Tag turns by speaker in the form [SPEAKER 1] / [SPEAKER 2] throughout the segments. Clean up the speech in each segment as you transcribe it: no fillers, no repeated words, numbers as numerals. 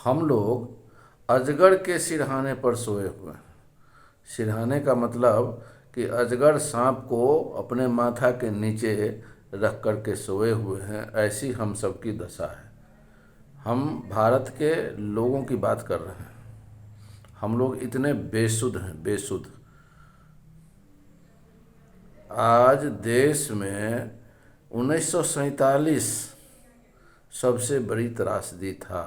[SPEAKER 1] हम लोग अजगर के सिरहाने पर सोए हुए हैं। सिरहाने का मतलब कि अजगर सांप को अपने माथा के नीचे रख कर के सोए हुए हैं, ऐसी हम सबकी दशा है। हम भारत के लोगों की बात कर रहे हैं। हम लोग इतने बेसुध हैं, बेसुध। आज देश में 1947 सबसे बड़ी त्रासदी था।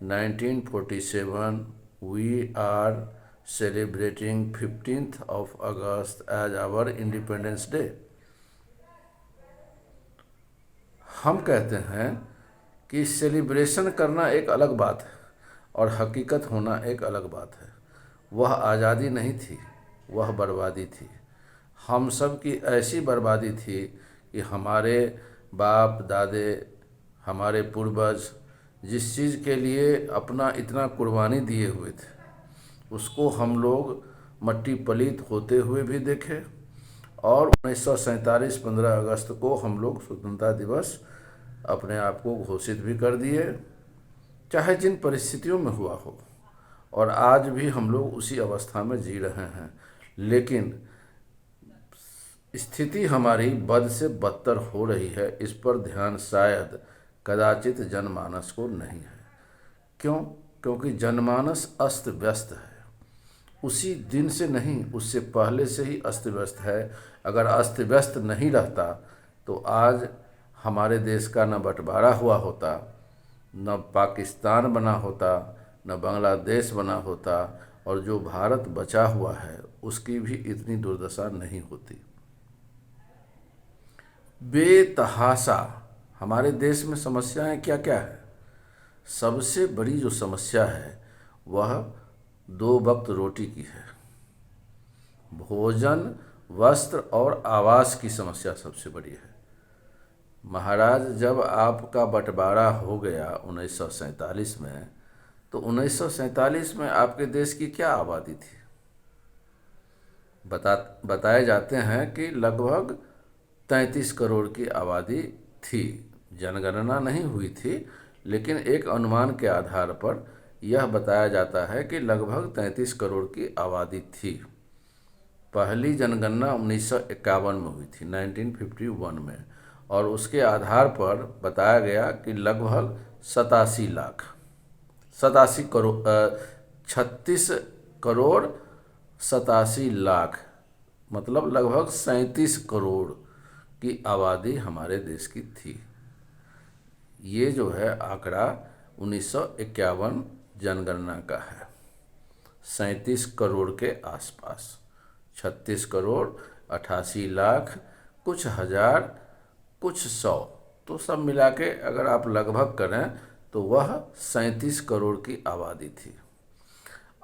[SPEAKER 1] 1947 we are celebrating 15th of August as our Independence Day। हम कहते हैं कि सेलिब्रेशन करना एक अलग बात है और हकीकत होना एक अलग बात है। वह आज़ादी नहीं थी, वह बर्बादी थी। हम सब की ऐसी बर्बादी थी कि हमारे बाप दादे, हमारे पूर्वज जिस चीज़ के लिए अपना इतना कुर्बानी दिए हुए थे, उसको हम लोग मट्टी पलीत होते हुए भी देखे। और 1947 15 अगस्त को हम लोग स्वतंत्रता दिवस अपने आप को घोषित भी कर दिए, चाहे जिन परिस्थितियों में हुआ हो। और आज भी हम लोग उसी अवस्था में जी रहे हैं। लेकिन स्थिति हमारी बद से बदतर हो रही है, इस पर ध्यान शायद कदाचित जनमानस को नहीं है। क्यों? क्योंकि जनमानस अस्त व्यस्त है। उसी दिन से नहीं, उससे पहले से ही अस्त व्यस्त है। अगर अस्त व्यस्त नहीं रहता तो आज हमारे देश का न बंटवारा हुआ होता, न पाकिस्तान बना होता, न बांग्लादेश बना होता, और जो भारत बचा हुआ है उसकी भी इतनी दुर्दशा नहीं होती। बेतहाशा हमारे देश में समस्याएं क्या क्या है। सबसे बड़ी जो समस्या है वह 2 वक्त रोटी की है। भोजन, वस्त्र और आवास की समस्या सबसे बड़ी है। महाराज, जब आपका बंटवारा हो गया 1947 में, तो 1947 में आपके देश की क्या आबादी थी? बताए जाते हैं कि लगभग 33 करोड़ की आबादी थी। जनगणना नहीं हुई थी, लेकिन एक अनुमान के आधार पर यह बताया जाता है कि लगभग 33 करोड़ की आबादी थी। पहली जनगणना 1951 में हुई थी, 1951 में, और उसके आधार पर बताया गया कि लगभग 87 लाख, 87 करोड़, 36 करोड़ 87 लाख, मतलब लगभग 37 करोड़ की आबादी हमारे देश की थी। ये जो है आंकड़ा 1951 जनगणना का है। 37 करोड़ के आसपास, 36 करोड़ 88 लाख, कुछ हजार, कुछ सौ, तो सब मिला के अगर आप लगभग करें तो वह 37 करोड़ की आबादी थी।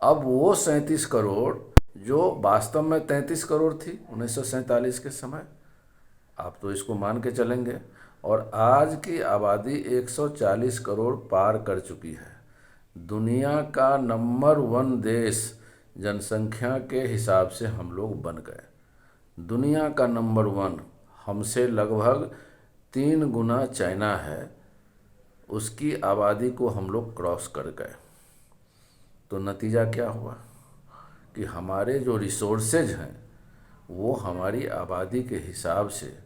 [SPEAKER 1] अब वो 37 करोड़ जो वास्तव में 33 करोड़ थी 1947 के समय, आप तो इसको मान के चलेंगे, और आज की आबादी 140 करोड़ पार कर चुकी है। दुनिया का नंबर 1 देश जनसंख्या के हिसाब से हम लोग बन गए। दुनिया का नंबर 1, हमसे लगभग 3 गुना चाइना है, उसकी आबादी को हम लोग क्रॉस कर गए। तो नतीजा क्या हुआ कि हमारे जो रिसोर्सेज हैं वो हमारी आबादी के हिसाब से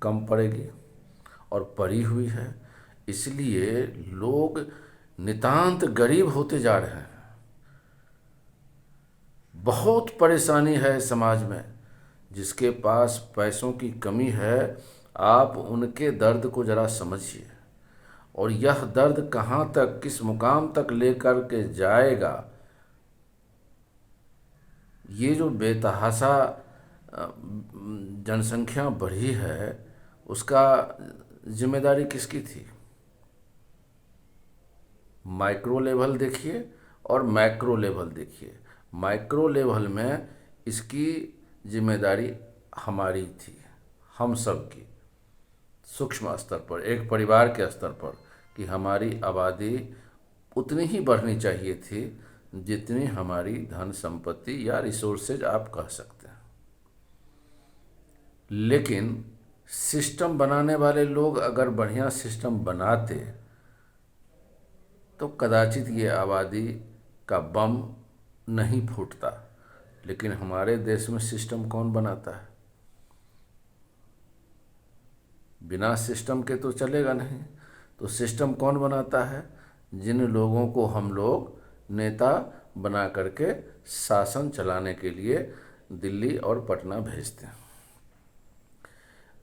[SPEAKER 1] कम पड़ेगी, और पड़ी हुई है। इसलिए लोग नितांत गरीब होते जा रहे हैं। बहुत परेशानी है समाज में। जिसके पास पैसों की कमी है, आप उनके दर्द को ज़रा समझिए, और यह दर्द कहाँ तक, किस मुकाम तक लेकर के जाएगा। ये जो बेतहाशा जनसंख्या बढ़ी है, उसका जिम्मेदारी किसकी थी? माइक्रो लेवल देखिए और मैक्रो लेवल देखिए। माइक्रो लेवल में इसकी जिम्मेदारी हमारी थी, हम सब की, सूक्ष्म स्तर पर, एक परिवार के स्तर पर, कि हमारी आबादी उतनी ही बढ़नी चाहिए थी जितनी हमारी धन संपत्ति या रिसोर्सेज आप कह सकते हैं। लेकिन सिस्टम बनाने वाले लोग अगर बढ़िया सिस्टम बनाते तो कदाचित ये आबादी का बम नहीं फूटता। लेकिन हमारे देश में सिस्टम कौन बनाता है? बिना सिस्टम के तो चलेगा नहीं। तो सिस्टम कौन बनाता है? जिन लोगों को हम लोग नेता बना करके शासन चलाने के लिए दिल्ली और पटना भेजते हैं।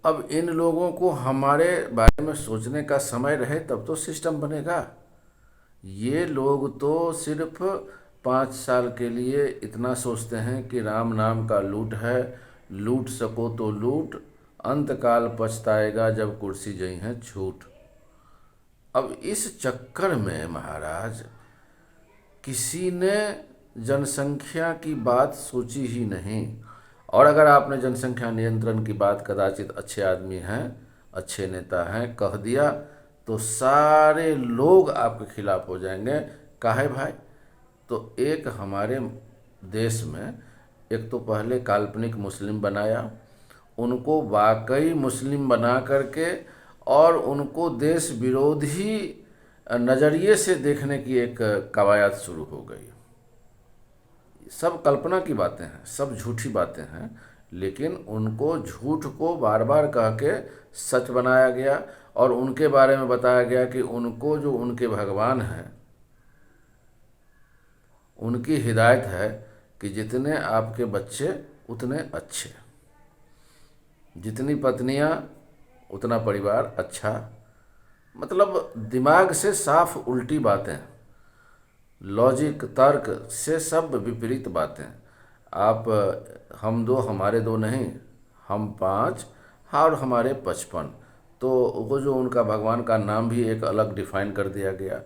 [SPEAKER 1] अब इन लोगों को हमारे बारे में सोचने का समय रहे तब तो सिस्टम बनेगा। ये लोग तो सिर्फ 5 साल के लिए इतना सोचते हैं कि राम नाम का लूट है, लूट सको तो लूट, अंतकाल पछताएगा जब कुर्सी जई है छूट। अब इस चक्कर में महाराज किसी ने जनसंख्या की बात सोची ही नहीं। और अगर आपने जनसंख्या नियंत्रण की बात कदाचित अच्छे आदमी हैं, अच्छे नेता हैं, कह दिया तो सारे लोग आपके खिलाफ हो जाएंगे। काहे भाई? तो एक हमारे देश में एक तो पहले काल्पनिक मुस्लिम बनाया, उनको वाकई मुस्लिम बना करके और उनको देश विरोधी नज़रिए से देखने की एक कवायद शुरू हो गई। सब कल्पना की बातें हैं, सब झूठी बातें हैं, लेकिन उनको झूठ को बार बार कह के सच बनाया गया और उनके बारे में बताया गया कि उनको जो उनके भगवान हैं उनकी हिदायत है कि जितने आपके बच्चे उतने अच्छे, जितनी पत्नियां उतना परिवार अच्छा। मतलब दिमाग से साफ उल्टी बातें, लॉजिक तर्क से सब विपरीत बातें। आप हम दो हमारे दो नहीं, हम 5 और हमारे 55। तो वो जो उनका भगवान का नाम भी एक अलग डिफाइन कर दिया गया।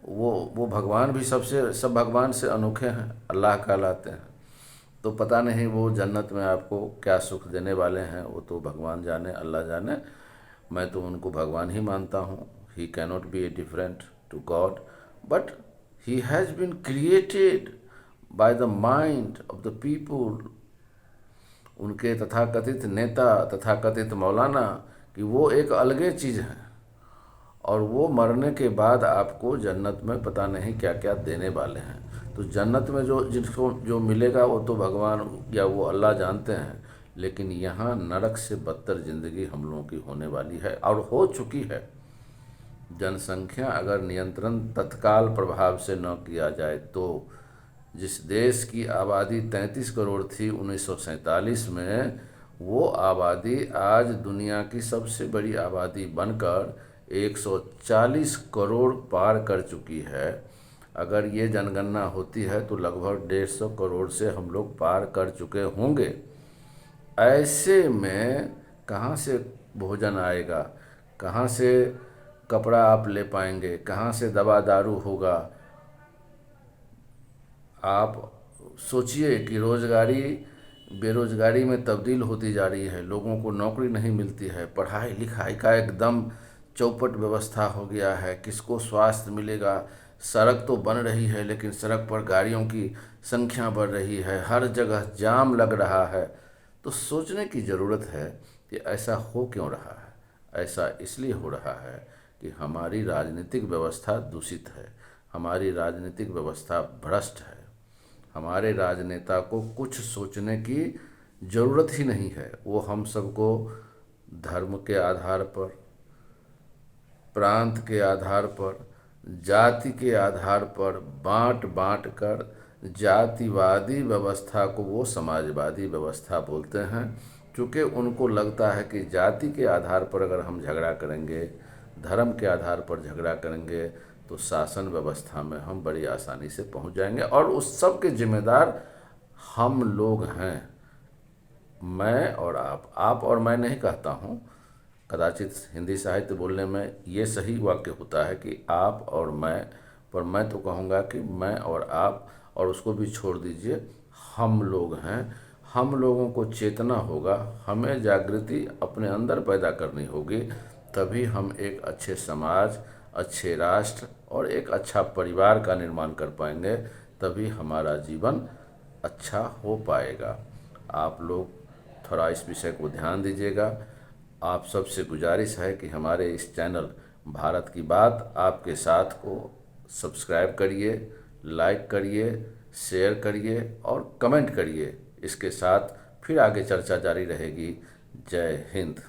[SPEAKER 1] वो भगवान भी सब भगवान से अनोखे हैं, अल्लाह कहलाते हैं। तो पता नहीं वो जन्नत में आपको क्या सुख देने वाले हैं, वो तो भगवान जाने, अल्लाह जाने। मैं तो उनको भगवान ही मानता हूँ। He cannot be a different to God, but he has been created by the mind of the people. उनके तथाकथित नेता, तथाकथित मौलाना, कि वो एक अलगे चीज़ है और वो मरने के बाद आपको जन्नत में पता नहीं क्या क्या देने वाले हैं। तो जन्नत में जिसको जो मिलेगा वो तो भगवान या वो अल्लाह जानते हैं, लेकिन यहाँ नरक से बदतर ज़िंदगी हम लोगों की होने वाली है और हो चुकी है। जनसंख्या अगर नियंत्रण तत्काल प्रभाव से न किया जाए तो जिस देश की आबादी 33 करोड़ थी 1947 में, वो आबादी आज दुनिया की सबसे बड़ी आबादी बनकर 140 करोड़ पार कर चुकी है। अगर ये जनगणना होती है तो लगभग 150 करोड़ से हम लोग पार कर चुके होंगे। ऐसे में कहाँ से भोजन आएगा, कहाँ से कपड़ा आप ले पाएंगे, कहाँ से दवा दारू होगा? आप सोचिए कि रोज़गारी बेरोज़गारी में तब्दील होती जा रही है, लोगों को नौकरी नहीं मिलती है, पढ़ाई लिखाई का एकदम चौपट व्यवस्था हो गया है, किसको स्वास्थ्य मिलेगा? सड़क तो बन रही है लेकिन सड़क पर गाड़ियों की संख्या बढ़ रही है, हर जगह जाम लग रहा है। तो सोचने की ज़रूरत है कि ऐसा हो क्यों रहा है। ऐसा इसलिए हो रहा है कि हमारी राजनीतिक व्यवस्था दूषित है, हमारी राजनीतिक व्यवस्था भ्रष्ट है। हमारे राजनेता को कुछ सोचने की ज़रूरत ही नहीं है। वो हम सबको धर्म के आधार पर, प्रांत के आधार पर, जाति के आधार पर बांट बांट कर जातिवादी व्यवस्था को वो समाजवादी व्यवस्था बोलते हैं। क्योंकि उनको लगता है कि जाति के आधार पर अगर हम झगड़ा करेंगे, धर्म के आधार पर झगड़ा करेंगे तो शासन व्यवस्था में हम बड़ी आसानी से पहुंच जाएंगे और उस सब के जिम्मेदार हम लोग हैं। मैं और आप और मैं नहीं कहता हूँ, कदाचित हिंदी साहित्य बोलने में ये सही वाक्य होता है कि आप और मैं, पर मैं तो कहूँगा कि मैं और आप, और उसको भी छोड़ दीजिए, हम लोग हैं। हम लोगों को चेतना होगा, हमें जागृति अपने अंदर पैदा करनी होगी, तभी हम एक अच्छे समाज, अच्छे राष्ट्र और एक अच्छा परिवार का निर्माण कर पाएंगे। तभी हमारा जीवन अच्छा हो पाएगा। आप लोग थोड़ा इस विषय को ध्यान दीजिएगा। आप सबसे गुजारिश है कि हमारे इस चैनल भारत की बात आपके साथ को सब्सक्राइब करिए, लाइक करिए, शेयर करिए और कमेंट करिए। इसके साथ फिर आगे चर्चा जारी रहेगी। जय हिंद।